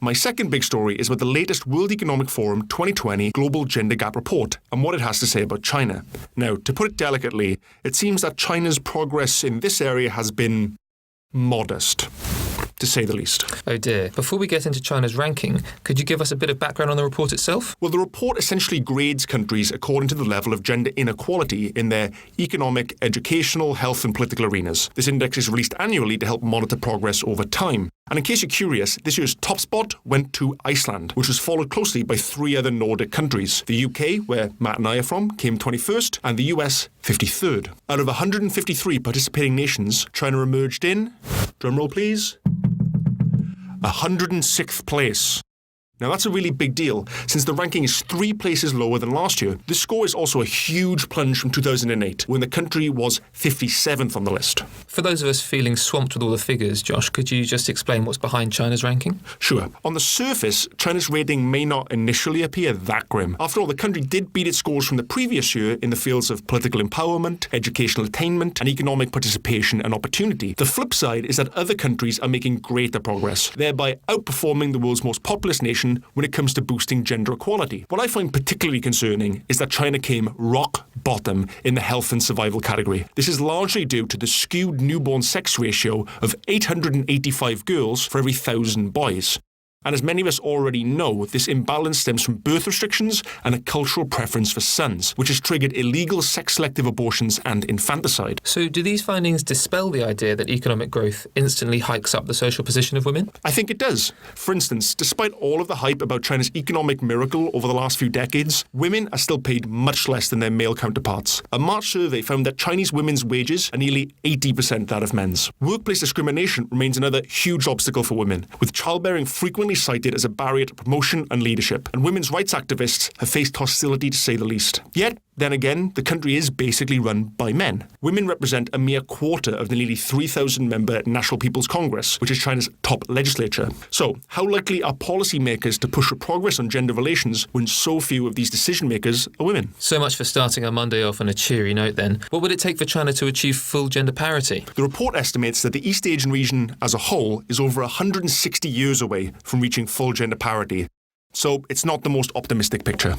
My second big story is about the latest World Economic Forum 2020 Global Gender Gap Report and what it has to say about China. Now, to put it delicately, it seems that China's progress in this area has been modest, to say the least. Oh dear. Before we get into China's ranking, could you give us a bit of background on the report itself? Well, the report essentially grades countries according to the level of gender inequality in their economic, educational, health and political arenas. This index is released annually to help monitor progress over time. And in case you're curious, this year's top spot went to Iceland, which was followed closely by 3 other Nordic countries. The UK, where Matt and I are from, came 21st, and the US 53rd. Out of 153 participating nations, China emerged in, drumroll please, 106th place. Now that's a really big deal, since the ranking is 3 places lower than last year. This score is also a huge plunge from 2008, when the country was 57th on the list. For those of us feeling swamped with all the figures, Josh, could you just explain what's behind China's ranking? Sure. On the surface, China's rating may not initially appear that grim. After all, the country did beat its scores from the previous year in the fields of political empowerment, educational attainment, and economic participation and opportunity. The flip side is that other countries are making greater progress, thereby outperforming the world's most populous nation when it comes to boosting gender equality. What I find particularly concerning is that China came rock bottom in the health and survival category. This is largely due to the skewed newborn sex ratio of 885 girls for every 1,000 boys. And as many of us already know, this imbalance stems from birth restrictions and a cultural preference for sons, which has triggered illegal sex-selective abortions and infanticide. So do these findings dispel the idea that economic growth instantly hikes up the social position of women? I think it does. For instance, despite all of the hype about China's economic miracle over the last few decades, women are still paid much less than their male counterparts. A March survey found that Chinese women's wages are nearly 80% that of men's. Workplace discrimination remains another huge obstacle for women, with childbearing frequently cited as a barrier to promotion and leadership, and women's rights activists have faced hostility to say the least. Yet, then again, the country is basically run by men. Women represent a mere quarter of the nearly 3,000-member National People's Congress, which is China's top legislature. So, how likely are policymakers to push for progress on gender relations when so few of these decision-makers are women? So much for starting our Monday off on a cheery note then. What would it take for China to achieve full gender parity? The report estimates that the East Asian region as a whole is over 160 years away from reaching full gender parity. So, it's not the most optimistic picture.